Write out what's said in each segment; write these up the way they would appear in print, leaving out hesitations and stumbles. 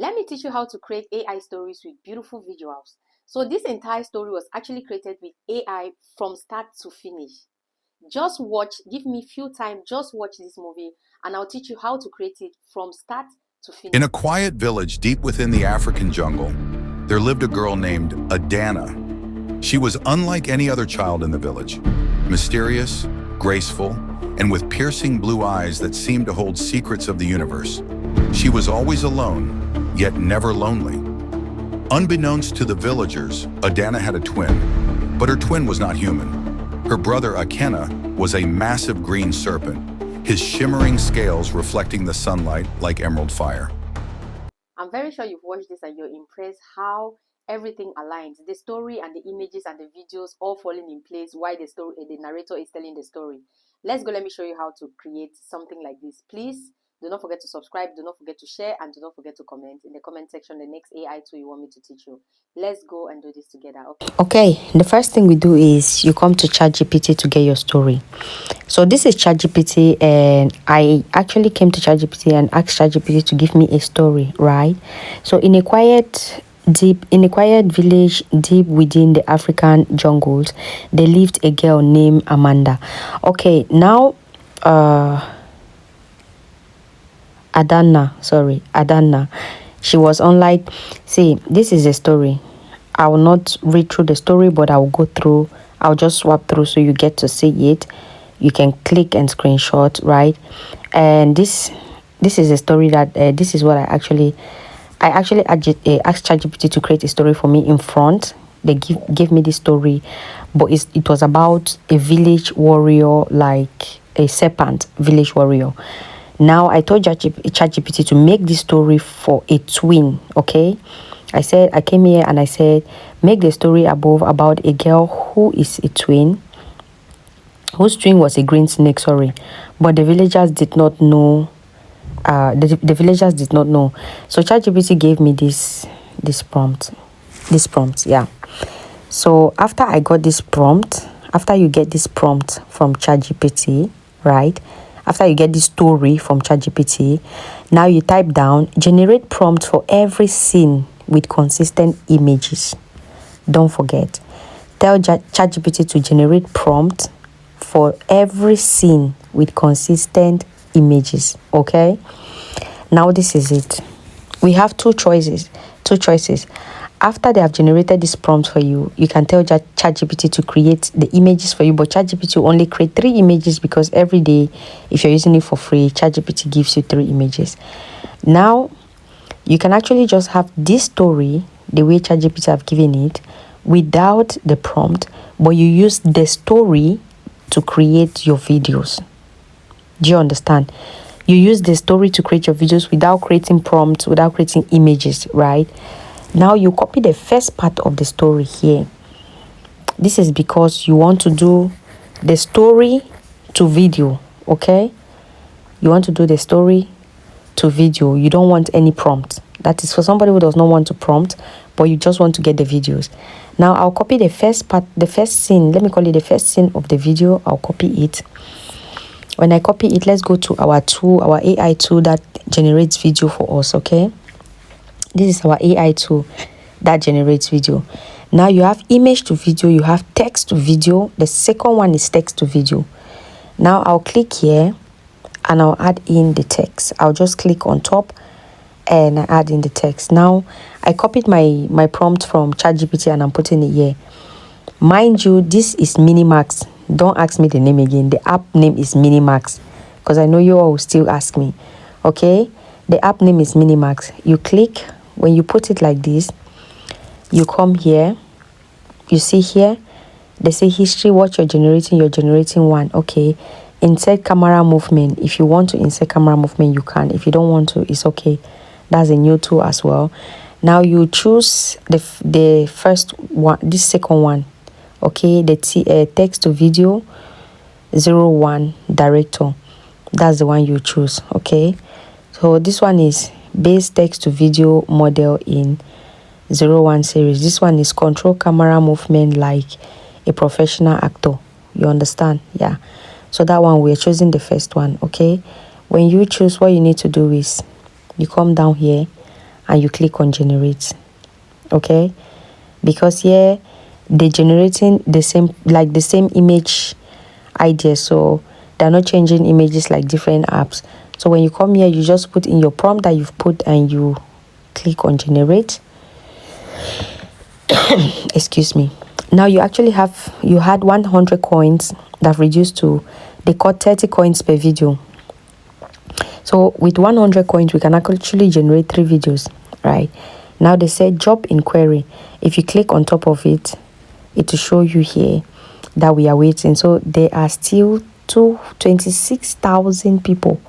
Let me teach you how to create AI stories with beautiful visuals. So this entire story was actually created with AI from start to finish. Just watch, give me few time, just watch this movie and I'll teach you how to create it from start to finish. In a quiet village deep within the African jungle, there lived a girl named Adana. She was unlike any other child in the village, mysterious, graceful, and with piercing blue eyes that seemed to hold secrets of the universe. She was always alone, yet never lonely. Unbeknownst to the villagers, Adana had a twin, but her twin was not human. Her brother Akena was a massive green serpent, his shimmering scales reflecting the sunlight like emerald fire. I'm very sure you've watched this and you're impressed how everything aligns. The story and the images and the videos all falling in place while the narrator is telling the story. Let's go, let me show you how to create something like this. Please do not forget to subscribe, do not forget to share, and do not forget to comment in the comment section the next AI tool you want me to teach you. Let's go and do this together. Okay, the first thing we do is you come to ChatGPT to get your story. So this is ChatGPT, and I actually came to ChatGPT and asked ChatGPT to give me a story, right? So in a quiet village deep within the African jungles, there lived a girl named Amanda. Okay, now Adana. She was unlike, see, this is a story. I will not read through the story, but I will go through. I'll just swap through so you get to see it. You can click and screenshot, right? And this is a story that this is what I actually asked ChatGPT to create a story for me in front. They gave me this story, but it was about a village warrior, like a serpent village warrior. Now I told ChatGPT to make this story for a twin, okay? I came here and I said, make the story above about a girl who is a twin, whose twin was a green snake, but the villagers did not know. The villagers did not know. So ChatGPT gave me this prompt, yeah. So after I got this prompt, after you get this prompt from ChatGPT, right? After you get this story from ChatGPT, now you type down, generate prompt for every scene with consistent images. Don't forget. Tell ChatGPT to generate prompt for every scene with consistent images. Okay? Now this is it. We have two choices. After they have generated this prompt for you, you can tell ChatGPT to create the images for you, but ChatGPT will only create 3 images because every day, if you're using it for free, ChatGPT gives you 3 images. Now, you can actually just have this story the way ChatGPT have given it without the prompt, but you use the story to create your videos. Do you understand? You use the story to create your videos without creating prompts, without creating images, right? Now you copy the first part of the story here. This is because you want to do the story to video, okay? You want to do the story to video. You don't want any prompt. That is for somebody who does not want to prompt, but you just want to get the videos. Now I'll copy the first part, the first scene. Let me call it the first scene of the video. I'll copy it. When I copy it, let's go to our tool, our AI tool that generates video for us, okay? This is our AI tool that generates video. Now you have image to video, you have text to video. The second one is text to video. Now I'll click here and I'll add in the text. I'll just click on top and I add in the text. Now I copied my prompt from ChatGPT and I'm putting it here. Mind you, this is Minimax. Don't ask me the name again. The app name is Minimax because I know you all will still ask me. Okay, the app name is Minimax. You click. When you put it like this, you come here, you see here, they say history, what you're generating 1. Okay, insert camera movement. If you want to insert camera movement, you can. If you don't want to, it's okay. That's a new tool as well. Now you choose the first one, this second one. Okay, the text to video 01 director. That's the one you choose. Okay, so this one is base text to video model in 01 series. This one is control camera movement like a professional actor. You understand? Yeah. So that one, we're choosing the first one. Okay. When you choose, what you need to do is you come down here and you click on generate. Okay, because here they're generating the same image idea, so they're not changing images like different apps. So when you come here, you just put in your prompt that you've put and you click on generate. Excuse me. Now you actually had 100 coins that reduced to, they got 30 coins per video. So with 100 coins, we can actually generate 3 videos, right? Now they say job inquiry. If you click on top of it, it will show you here that we are waiting. So there are still 26,000 people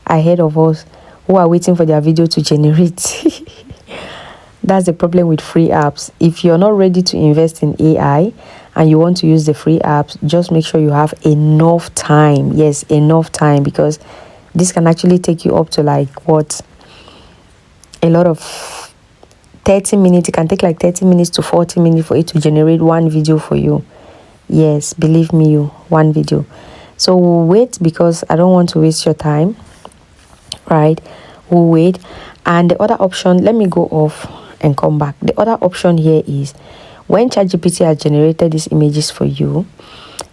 ahead of us who are waiting for their video to generate. That's the problem with free apps. If you're not ready to invest in AI and you want to use the free apps, just make sure you have enough time. Yes, enough time, because this can actually take you up to a lot of 30 minutes. It can take 30 minutes to 40 minutes for it to generate one video for you. Yes, believe me, one video. So we'll wait because I don't want to waste your time, right? We'll wait. And the other option, let me go off and come back. The other option here is when ChatGPT has generated these images for you,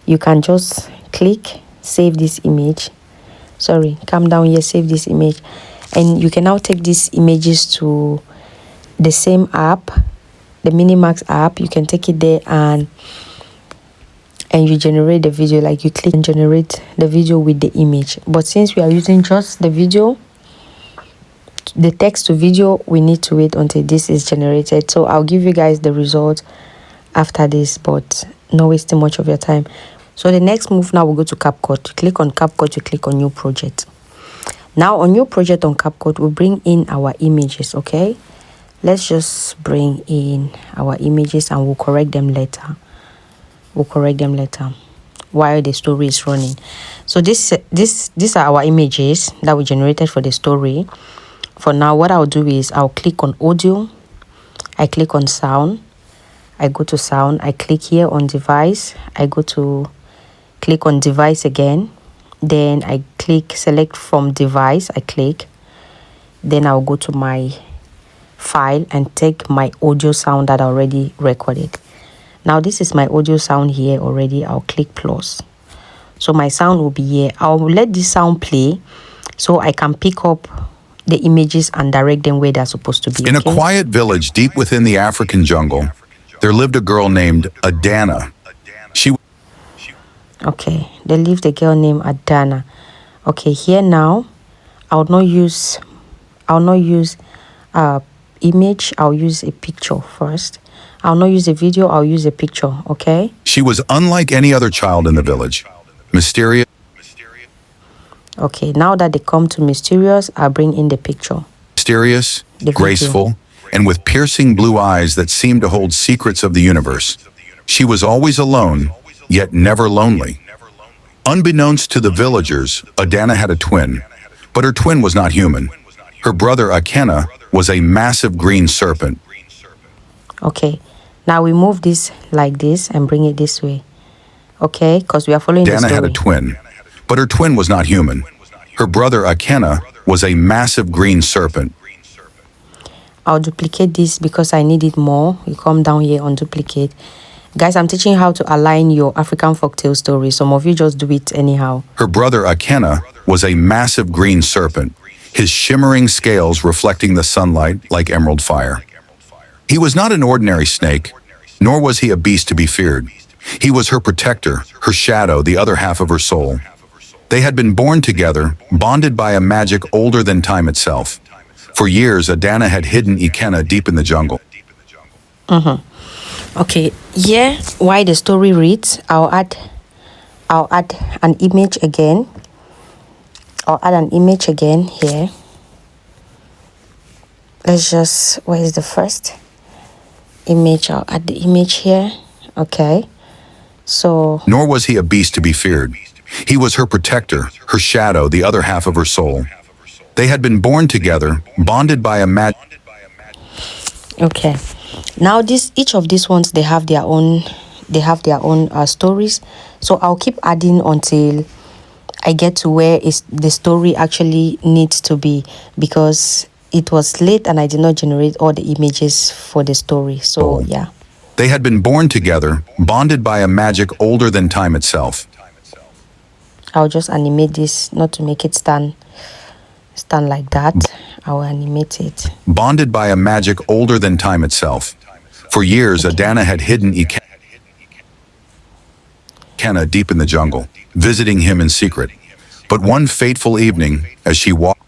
you can just click save this image. Sorry, come down here, save this image, and you can now take these images to the same app, the Minimax app. You can take it there and you generate the video. You click and generate the video with the image. But since we are using just the video, the text to video, we need to wait until this is generated. So I'll give you guys the result after this, but not wasting much of your time. So the next move, now we'll go to CapCut. You click on CapCut, you click on new project. Now on new project on CapCut, we'll bring in our images. Okay, let's just bring in our images and we'll correct them later. While the story is running. So these are our images that we generated for the story. For now, what I'll do is I'll click on audio, I click on sound, I go to sound, I click here on device, I go to click on device again, then I click select from device, I click, then I'll go to my file and take my audio sound that I already recorded. Now this is my audio sound here already. I'll click plus, so my sound will be here. I'll let this sound play so I can pick up the images and direct them where they're supposed to be. In a quiet village deep within the African jungle, there lived a girl named Adana. Okay, they lived a girl named Adana. Okay, here now, I'll not use image. I'll use a picture first. I'll not use a video. I'll use a picture. Okay. She was unlike any other child in the village. Mysterious. Okay, now that they come to mysterious, I'll bring in the picture. Mysterious, graceful, and with piercing blue eyes that seemed to hold secrets of the universe. She was always alone, yet never lonely. Unbeknownst to the villagers, Adana had a twin, but her twin was not human. Her brother Akena was a massive green serpent. Okay, now we move this like this and bring it this way. Okay, because we are following the story. Adana had a twin, but her twin was not human. Her brother Akena was a massive green serpent. I'll duplicate this because I need it more. You come down here on duplicate. Guys, I'm teaching how to align your African folktale story. Some of you just do it anyhow. Her brother Akena was a massive green serpent, his shimmering scales reflecting the sunlight like emerald fire. He was not an ordinary snake, nor was he a beast to be feared. He was her protector, her shadow, the other half of her soul. They had been born together, bonded by a magic older than time itself. For years, Adana had hidden Ikena deep in the jungle. Okay, here, while the story reads, I'll add an image again. I'll add an image again here. Let's just, where is the first image? I'll add the image here. Okay, so. Nor was he a beast to be feared. He was her protector, her shadow, the other half of her soul. They had been born together, bonded by a magic. Okay, now each of these ones, they have their own stories. So I'll keep adding until I get to where the story actually needs to be, because it was late and I did not generate all the images for the story. So yeah. They had been born together, bonded by a magic older than time itself. I'll just animate this, not to make it stand like that. I'll animate it. Bonded by a magic older than time itself. For years, Adana had hidden Ikenna deep in the jungle, visiting him in secret. But one fateful evening, as she walked...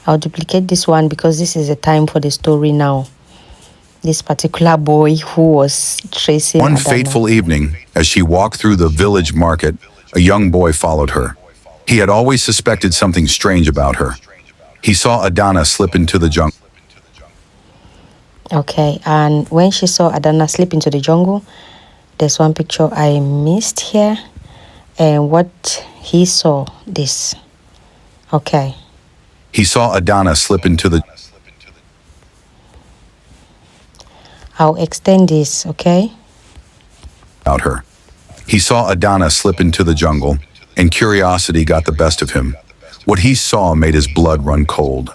I'll duplicate this one because this is the time for the story now. This particular boy who was tracing One Adana. fateful evening, as she walked through the village market, a young boy followed her. He had always suspected something strange about her. He saw Adana slip into the jungle. Okay, and when she saw Adana slip into the jungle, there's one picture I missed here. And what he saw, this. Okay. He saw Adana slip into the... I'll extend this, okay? About her. He saw Adana slip into the jungle, and curiosity got the best of him. What he saw made his blood run cold.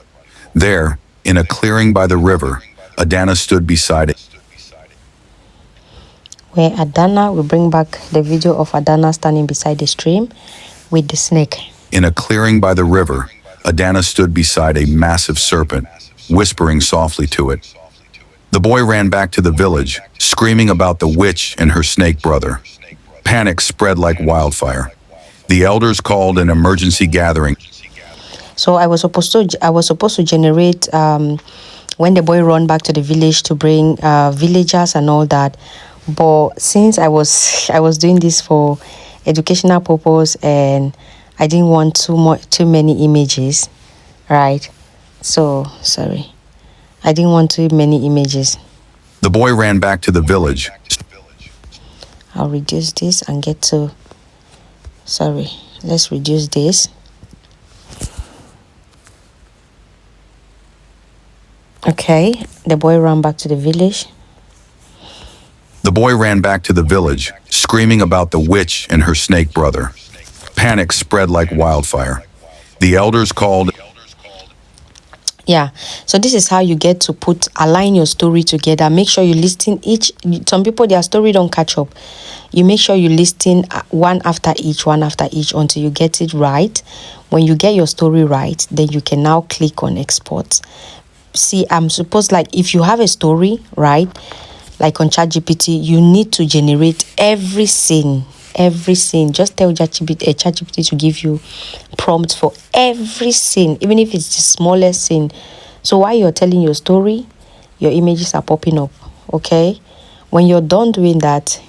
There, in a clearing by the river, Adana stood beside it. Where Adana, we bring back the video of Adana standing beside the stream with the snake. In a clearing by the river, Adana stood beside a massive serpent, whispering softly to it. The boy ran back to the village, screaming about the witch and her snake brother. Panic spread like wildfire. The elders called an emergency gathering. So I was supposed to generate when the boy ran back to the village to bring villagers and all that. But since I was doing this for educational purpose and I didn't want too many images, right? So sorry. I didn't want too many images. The boy ran back to the village. I'll reduce this and get to... Sorry, let's reduce this. Okay, the boy ran back to the village. The boy ran back to the village, screaming about the witch and her snake brother. Panic spread like wildfire. The elders called... Yeah, so this is how you get to align your story together. Make sure you listen each. Some people, their story don't catch up. You make sure you listen one after each until you get it right. When you get your story right, then you can now click on export. See, I'm supposed, like, if you have a story, right, like on ChatGPT, you need to generate every scene. Just tell ChatGPT to give you prompts for every scene, even if it's the smallest scene. So while you're telling your story, your images are popping up. Okay, when you're done doing that,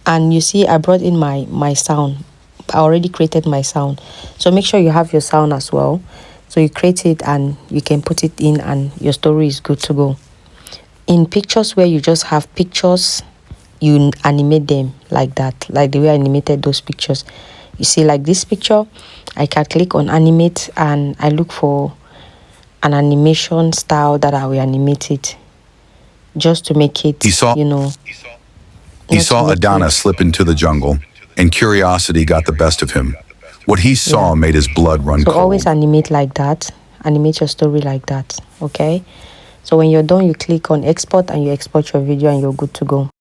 and you see I brought in my sound, I already created my sound. So make sure you have your sound as well. So you create it and you can put it in and your story is good to go. In pictures where you just have pictures, you animate them like that, like the way I animated those pictures. You see, like this picture, I can click on animate and I look for an animation style that I will animate it, just to make it, He saw Adana slip into the jungle, and curiosity got the best of him. What he saw made his blood run cold. So always animate like that. Animate your story like that, okay? So when you're done, you click on export and you export your video and you're good to go.